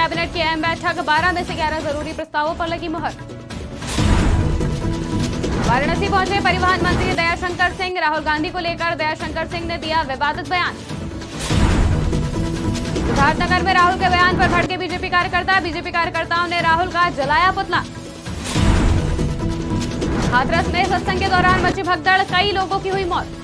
Cabinet की अहम बैठक, 12 में से 11 जरूरी प्रस्तावों पर लगी मुहर। वाराणसी पहुंचे परिवहन मंत्री दयाशंकर सिंह, राहुल गांधी को लेकर दयाशंकर सिंह ने दिया विवादित बयान। सिद्धार्थनगर में राहुल के बयान पर भड़के बीजेपी कार्यकर्ताओं ने राहुल का जलाया पुतला। हाथरस में सत्संग के दौरान मची भगदड़, कई लोगों की हुई मौत।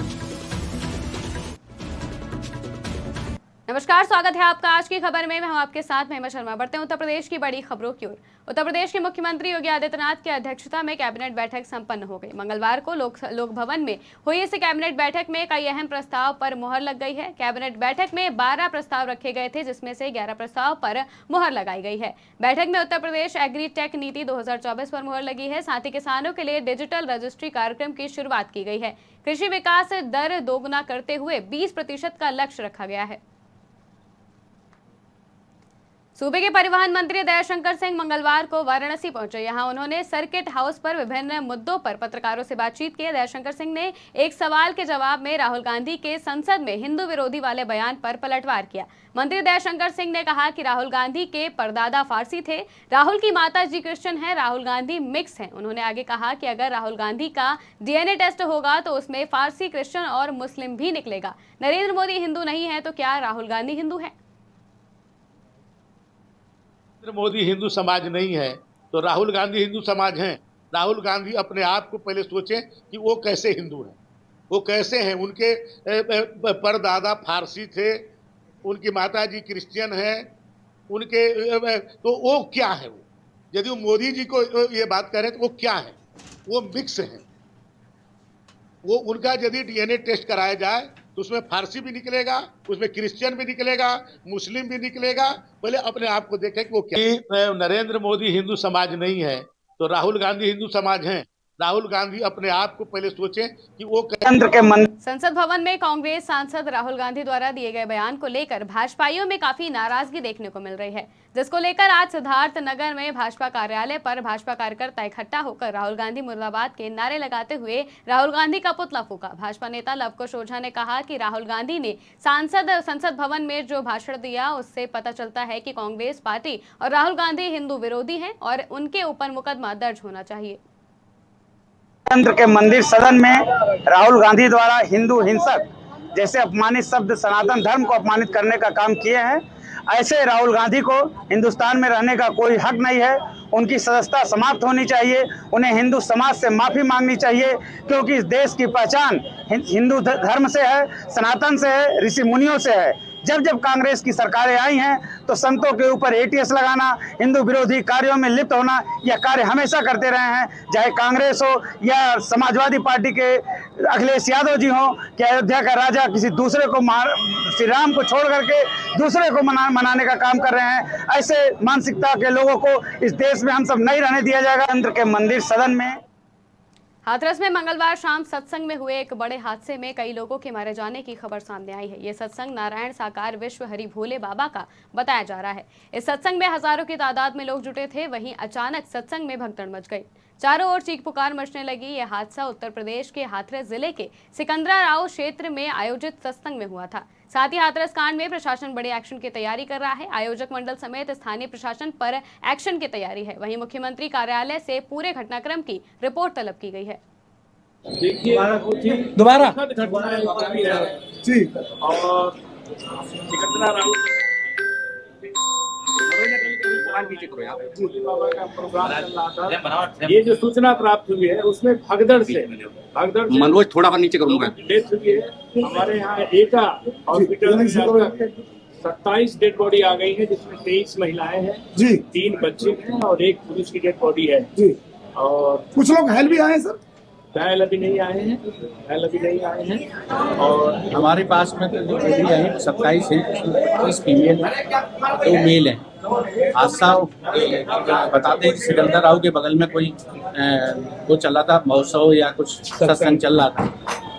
नमस्कार, स्वागत है आपका आज की खबर में। मैं हूं आपके साथ महिमा शर्मा। बढ़ते हैं उत्तर प्रदेश की बड़ी खबरों की ओर। उत्तर प्रदेश के मुख्यमंत्री योगी आदित्यनाथ की अध्यक्षता में कैबिनेट बैठक संपन्न हो गई। मंगलवार को लोक भवन में हुई इस कैबिनेट बैठक में कई अहम प्रस्ताव पर मुहर लग गई है। कैबिनेट बैठक में 12 प्रस्ताव रखे गए थे, जिसमें से 11 प्रस्ताव पर मुहर लगाई गई है। बैठक में उत्तर प्रदेश एग्री टेक नीति 2024 पर मुहर लगी है। साथ ही किसानों के लिए डिजिटल रजिस्ट्री कार्यक्रम की शुरुआत की गई है। कृषि विकास दर दोगुना करते हुए 20% का लक्ष्य रखा गया है। सूबे के परिवहन मंत्री दयाशंकर सिंह मंगलवार को वाराणसी पहुंचे। यहां उन्होंने सर्किट हाउस पर विभिन्न मुद्दों पर पत्रकारों से बातचीत की। दयाशंकर सिंह ने एक सवाल के जवाब में राहुल गांधी के संसद में हिंदू विरोधी वाले बयान पर पलटवार किया। मंत्री दयाशंकर सिंह ने कहा कि राहुल गांधी के परदादा फारसी थे, राहुल की माता जी क्रिश्चियन है, राहुल गांधी मिक्स हैं। उन्होंने आगे कहा कि अगर राहुल गांधी का डीएनए टेस्ट होगा तो उसमें फारसी, क्रिश्चियन और मुस्लिम भी निकलेगा। नरेंद्र मोदी हिंदू नहीं है तो क्या राहुल गांधी हिंदू है? नरेंद्र मोदी हिंदू समाज नहीं है तो राहुल गांधी हिंदू समाज हैं। राहुल गांधी अपने आप को पहले सोचें कि वो कैसे हिंदू हैं, वो कैसे हैं। उनके परदादा फारसी थे, उनकी माताजी क्रिश्चियन है, उनके तो वो क्या है? वो यदि वो मोदी जी को ये बात करें तो वो क्या है? वो मिक्स है। वो उनका यदि डीएनए टेस्ट कराया जाए तो उसमें फारसी भी निकलेगा, उसमें क्रिश्चियन भी निकलेगा, मुस्लिम भी निकलेगा। पहले अपने आप को देखें कि वो क्या। नरेंद्र मोदी हिंदू समाज नहीं है तो राहुल गांधी हिंदू समाज हैं। राहुल गांधी अपने आप को पहले सोचें कि वो केंद्र के संसद भवन में कांग्रेस सांसद राहुल गांधी द्वारा दिए गए बयान को लेकर भाजपाइयों में काफी नाराजगी देखने को मिल रही है, जिसको लेकर आज सिद्धार्थनगर में भाजपा कार्यालय पर भाजपा कार्यकर्ता इकट्ठा होकर राहुल गांधी मुर्दाबाद के नारे लगाते हुए राहुल गांधी का पुतला फूंका। भाजपा नेता लवकुश ओझा ने कहा कि राहुल गांधी ने संसद भवन में जो भाषण दिया उससे पता चलता है कि कांग्रेस पार्टी और राहुल गांधी हिंदू विरोधी हैं और उनके ऊपर मुकदमा दर्ज होना चाहिए। केंद्र के मंदिर सदन में राहुल गांधी द्वारा हिंदू हिंसक जैसे अपमानित शब्द सनातन धर्म को अपमानित करने का काम किए हैं। ऐसे राहुल गांधी को हिंदुस्तान में रहने का कोई हक नहीं है। उनकी सदस्यता समाप्त होनी चाहिए। उन्हें हिंदू समाज से माफी मांगनी चाहिए, क्योंकि इस देश की पहचान हिंदू धर्म से है, सनातन से है, ऋषि मुनियों से है। जब जब कांग्रेस की सरकारें आई हैं तो संतों के ऊपर एटीएस लगाना, हिंदू विरोधी कार्यों में लिप्त होना, यह कार्य हमेशा करते रहे हैं। चाहे कांग्रेस हो या समाजवादी पार्टी के अखिलेश यादव जी हो कि अयोध्या का राजा किसी दूसरे को श्री राम को छोड़ करके दूसरे को मनाने का काम कर रहे हैं। ऐसे मानसिकता के लोगों को इस देश में हम सब नहीं रहने दिया जाएगा। केंद्र के मंदिर सदन में हाथरस में मंगलवार शाम सत्संग में हुए एक बड़े हादसे में कई लोगों के मारे जाने की खबर सामने आई है। ये सत्संग नारायण साकार विश्व हरि भोले बाबा का बताया जा रहा है। इस सत्संग में हजारों की तादाद में लोग जुटे थे। वहीं अचानक सत्संग में भगदड़ मच गई, चारों ओर चीख पुकार मचने लगी। यह हादसा उत्तर प्रदेश के हाथरस जिले के सिकंदराराव क्षेत्र में आयोजित सत्संग में हुआ था। साथ ही हाथरस कांड में प्रशासन बड़े एक्शन की तैयारी कर रहा है। आयोजक मंडल समेत स्थानीय प्रशासन पर एक्शन की तैयारी है। वहीं मुख्यमंत्री कार्यालय से पूरे घटनाक्रम की रिपोर्ट तलब की गई है। दोबारा जी और ये जो सूचना प्राप्त हुई है उसमें भगदड़ से मनोज थोड़ा सा नीचे करूंगा। डेथ हुई है। हमारे यहाँ एका हॉस्पिटल में 27 डेड बॉडी आ गई है, जिसमें 23 महिलाएं हैं जी, 3 बच्चे हैं और 1 पुलिस की डेड बॉडी है जी। और कुछ लोग घायल भी आए हैं सर। घायल अभी नहीं आए हैं और हमारे पास में तो जो बॉडी आई 27 है, 25 फीमेल है, 2 मेल है। हादसा बताते हैं कि सिकंदराव के बगल में कोई वो चल रहा था, महोत्सव या कुछ सत्संग चल रहा था,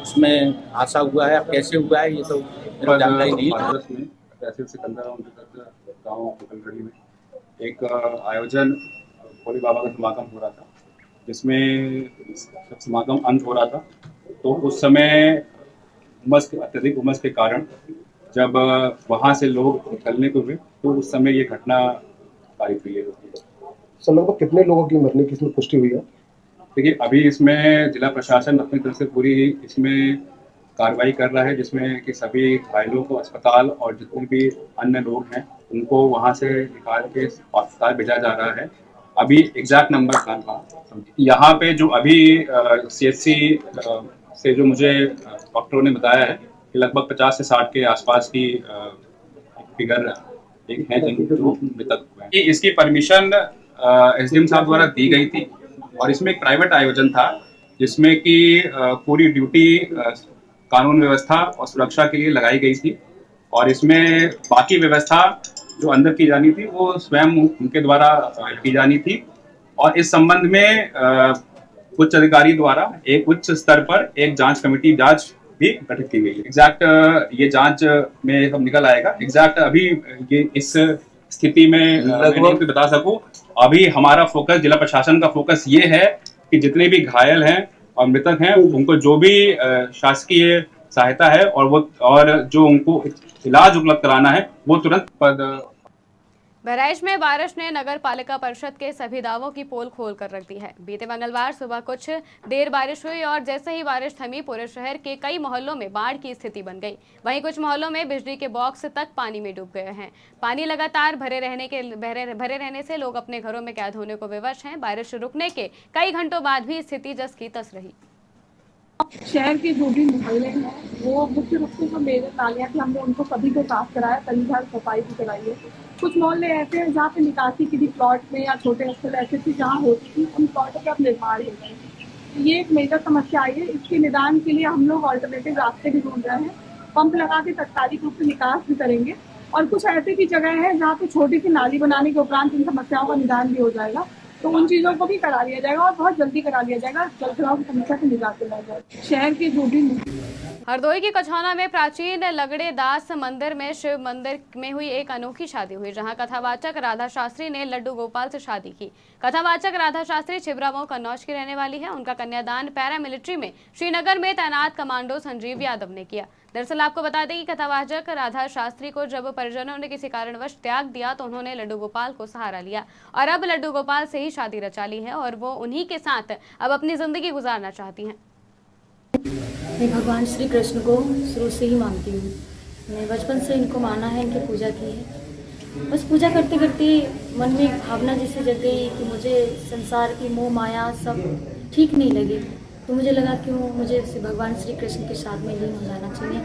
उसमें हादसा हुआ है। अब कैसे हुआ है ये तो मेरा जानकारी नहीं है। तहसील सिकंदराव गाँव कुकलगढ़ी में एक आयोजन भोले बाबा का समागम हो रहा था, जिसमें समागम अंत हो रहा था। तो उस समय अत्यधिक उमस के कारण जब वहाँ से लोग निकलने को हुए तो उस समय ये घटना तारीख हुई है। सर लगभग कितने लोगों की मरने की इसमें पुष्टि हुई है? देखिए, अभी इसमें जिला प्रशासन अपनी तरफ से पूरी इसमें कार्रवाई कर रहा है, जिसमें कि सभी घायलों को अस्पताल और जितने भी अन्य लोग हैं उनको वहां से निकाल के अस्पताल भेजा जा रहा है। अभी एग्जैक्ट नंबर यहाँ पे जो अभी CHC से जो मुझे डॉक्टरों ने बताया है कि लगभग 50 से 60 के आसपास की फिगर एक है जो मृतक हुए हैं। इसकी परमिशन SDM साहब द्वारा दी गई थी और इसमें एक प्राइवेट आयोजन था जिसमें कि पूरी ड्यूटी कानून व्यवस्था और सुरक्षा के लिए लगाई गई थी और इसमें बाकी व्यवस्था जो अंदर की जानी थी वो स्वयं उनके द्वारा की जानी थी। और इस संबंध में उच्च अधिकारी द्वारा एक उच्च स्तर पर एक जांच कमेटी भी गठित की गई है। एग्जैक्ट ये जांच में सब निकल आएगा। एग्जैक्ट अभी ये इस स्थिति में लगभग बता सकूं, अभी हमारा फोकस, जिला प्रशासन का फोकस ये है कि जितने भी घायल हैं और मृतक हैं उनको जो भी शासकीय सहायता है और जो उनको इलाज उपलब्ध कराना है वो तुरंत बहराइच में बारिश ने नगर पालिका परिषद के सभी दावों की पोल खोल कर रख दी है। बीते मंगलवार सुबह कुछ देर बारिश हुई और जैसे ही बारिश थमी पूरे शहर के कई मोहल्लों में बाढ़ की स्थिति बन गई। वहीं कुछ मोहल्लों में बिजली के बॉक्स तक पानी में डूब गए हैं। पानी लगातार भरे रहने से लोग अपने घरों में कैद होने को विवश हैं। बारिश रुकने के कई घंटों बाद भी स्थिति जस की तस रही। शहर के जो भी मोहल्ले हैं वो मुख्य रूप से जो मेरे नालियाँ थी हमने उनको सभी को साफ कराया, कई बार सफाई भी कराई है। कुछ मोहल्ले ऐसे हैं जहाँ पे निकासी किसी प्लॉट में या छोटे स्थल ऐसे थे जहाँ होती थी, उन प्लॉटों पर अब निर्माण हो गए। ये एक मेजर समस्या आई है। इसके निदान के लिए हम लोग ऑल्टरनेटिव रास्ते भी ढूंढ रहे हैं। पंप लगा के तत्कालिक रूप से निकास भी करेंगे और कुछ ऐसी भी जगह है जहाँ पे छोटी सी नाली बनाने के उपरांत इन समस्याओं का निदान भी हो जाएगा, तो उन चीज़ों को भी करा लिया जाएगा और बहुत जल्दी करा लिया जाएगा। जल जलाव की समस्या से निजात दिलाया जाएगा। शहर के जो भी हरदोई के कछौना में प्राचीन लगड़े दास मंदिर में शिव मंदिर में हुई एक अनोखी शादी हुई, जहां कथावाचक राधा शास्त्री ने लड्डू गोपाल से शादी की। कथावाचक राधा शास्त्री छिबरामऊ कन्नौज की रहने वाली है। उनका कन्यादान पैरामिलिट्री में श्रीनगर में तैनात कमांडो संजीव यादव ने किया। दरअसल आपको बता दें कि कथावाचक राधा शास्त्री को जब परिजनों ने किसी कारणवश त्याग दिया तो उन्होंने लड्डू गोपाल को सहारा लिया और अब लड्डू गोपाल से ही शादी रचा ली है और वो उन्हीं के साथ अब अपनी जिंदगी गुजारना चाहती हैं। मैं भगवान श्री कृष्ण को शुरू से ही मानती हूँ। मैं बचपन से इनको माना है, इनकी पूजा की है। बस पूजा करते करते मन में एक भावना जैसे जग गई कि मुझे संसार की मोह माया सब ठीक नहीं लगे, तो मुझे लगा कि मुझे भगवान श्री कृष्ण के साथ में लीन हो जाना चाहिए।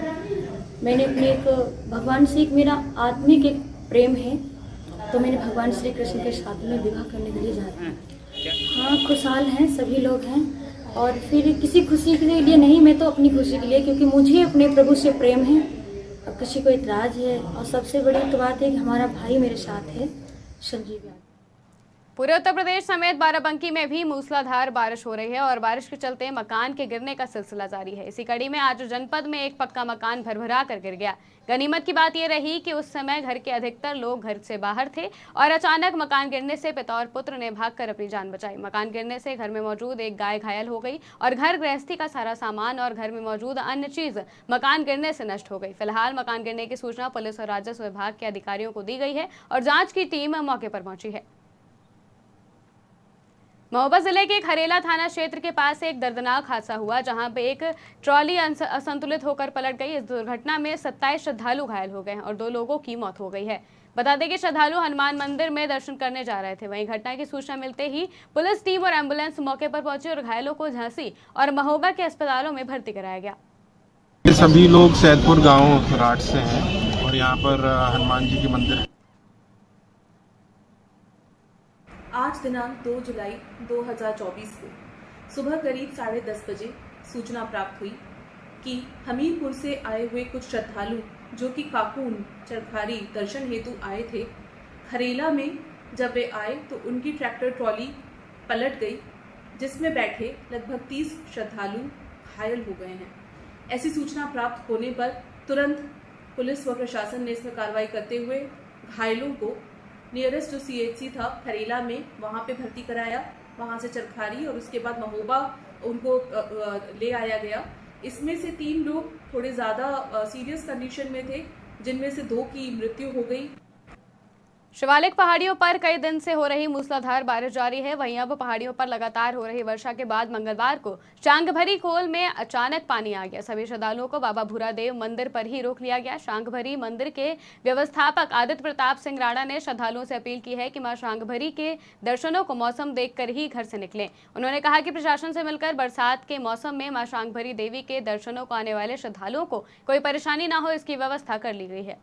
मैंने अपने एक भगवान से एक मेरा आत्मिक एक प्रेम है, तो मैंने भगवान श्री कृष्ण के साथ में विवाह करने के लिए जा रही हूँ। हाँ, खुशहाल हैं, सभी लोग हैं और फिर किसी खुशी के लिए नहीं, मैं तो अपनी खुशी के लिए, क्योंकि मुझे अपने प्रभु से प्रेम है। अब किसी को इतराज़ है और सबसे बड़ी तो बात है कि हमारा भाई मेरे साथ है, संजीव यादव। पूरे उत्तर प्रदेश समेत बाराबंकी में भी मूसलाधार बारिश हो रही है और बारिश के चलते मकान के गिरने का सिलसिला जारी है। इसी कड़ी में आज जनपद में एक पक्का मकान भरभरा कर गिर गया। गनीमत की बात यह रही कि उस समय घर के अधिकतर लोग घर से बाहर थे और अचानक मकान गिरने से पिता और पुत्र ने भागकर अपनी जान बचाई। मकान गिरने से घर में मौजूद एक गाय घायल हो गई और घर गृहस्थी का सारा सामान और घर में मौजूद अन्य चीज मकान गिरने से नष्ट हो गई। फिलहाल मकान गिरने की सूचना पुलिस और राजस्व विभाग के अधिकारियों को दी गई है और जांच की टीम मौके पर पहुंची है। महोबा जिले के खरेला थाना क्षेत्र के पास एक दर्दनाक हादसा हुआ, जहां पे एक ट्रॉली असंतुलित होकर पलट गई। इस दुर्घटना में 27 श्रद्धालु घायल हो गए और 2 लोगों की मौत हो गई है। बता दें कि श्रद्धालु हनुमान मंदिर में दर्शन करने जा रहे थे। वहीं घटना की सूचना मिलते ही पुलिस टीम और एम्बुलेंस मौके पर पहुंची और घायलों को झांसी और महोबा के अस्पतालों में भर्ती कराया गया। ये सभी लोग सैदपुर गाँव राट से हैं और यहाँ पर हनुमान जी के मंदिर। आज दिनांक 2 जुलाई 2024 को सुबह करीब 10:30 बजे सूचना प्राप्त हुई कि हमीरपुर से आए हुए कुछ श्रद्धालु जो कि काकून चरखारी दर्शन हेतु आए थे, खरेला में जब वे आए तो उनकी ट्रैक्टर ट्रॉली पलट गई, जिसमें बैठे लगभग 30 श्रद्धालु घायल हो गए हैं। ऐसी सूचना प्राप्त होने पर तुरंत पुलिस व प्रशासन ने इसमें कार्रवाई करते हुए घायलों को नियरेस्ट जो CHC था खरेला में वहाँ पे भर्ती कराया। वहाँ से चरखारी और उसके बाद महोबा उनको ले आया गया। इसमें से 3 लोग थोड़े ज़्यादा सीरियस कंडीशन में थे, जिनमें से 2 की मृत्यु हो गई। शिवालिक पहाड़ियों पर कई दिन से हो रही मूसलाधार बारिश जारी है। वहीं अब पहाड़ियों पर लगातार हो रही वर्षा के बाद मंगलवार को शांगभरी कोल में अचानक पानी आ गया। सभी श्रद्धालुओं को बाबा भूरादेव मंदिर पर ही रोक लिया गया। शांगभरी मंदिर के व्यवस्थापक आदित्य प्रताप सिंह राणा ने श्रद्धालुओं से अपील की है कि मां शांगभरी के दर्शनों को मौसम देखकर ही घर से निकलें। उन्होंने कहा कि प्रशासन से मिलकर बरसात के मौसम में मां शांगभरी देवी के दर्शनों को आने वाले श्रद्धालुओं को कोई परेशानी न हो, इसकी व्यवस्था कर ली गई है।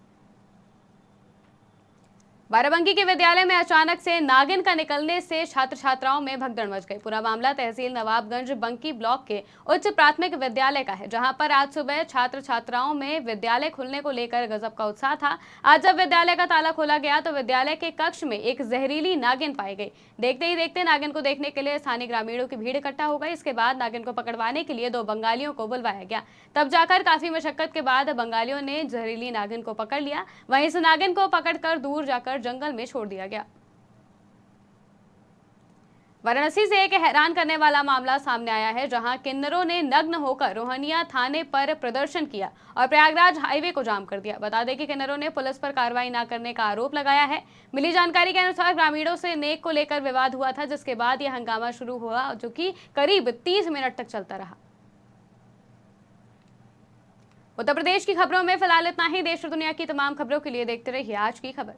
बाराबंकी के विद्यालय में अचानक से नागिन का निकलने से छात्र छात्राओं में भगदड़ मच गई। पूरा मामला तहसील नवाबगंज बंकी ब्लॉक के उच्च प्राथमिक विद्यालय का है, जहां पर आज सुबह छात्र छात्राओं में विद्यालय खुलने को लेकर गजब का उत्साह था। आज जब विद्यालय का ताला खोला गया तो विद्यालय के कक्ष में एक जहरीली नागिन पाई गई। देखते ही देखते नागिन को देखने के लिए स्थानीय ग्रामीणों की भीड़ इकट्ठा हो गई। इसके बाद नागिन को पकड़वाने के लिए 2 बंगालियों को बुलवाया गया। तब जाकर काफी मशक्कत के बाद बंगालियों ने जहरीली नागिन को पकड़ लिया। वहीं इस नागिन को पकड़कर दूर जाकर जंगल में छोड़ दिया गया। वाराणसी से एक हैरान करने वाला मामला सामने आया है, जहां किन्नरों ने नग्न होकर रोहनिया थाने पर प्रदर्शन किया और प्रयागराज हाईवे को जाम कर दिया। बता दें कि किन्नरों ने पुलिस पर कार्रवाई न करने का आरोप लगाया है। मिली जानकारी के अनुसार ग्रामीणों से नेक को लेकर विवाद हुआ था, जिसके बाद यह हंगामा शुरू हुआ, जो कि करीब 30 मिनट तक चलता रहा। उत्तर प्रदेश की खबरों में फिलहाल इतना ही। देश और दुनिया की तमाम खबरों के लिए देखते रहिए आज की खबर।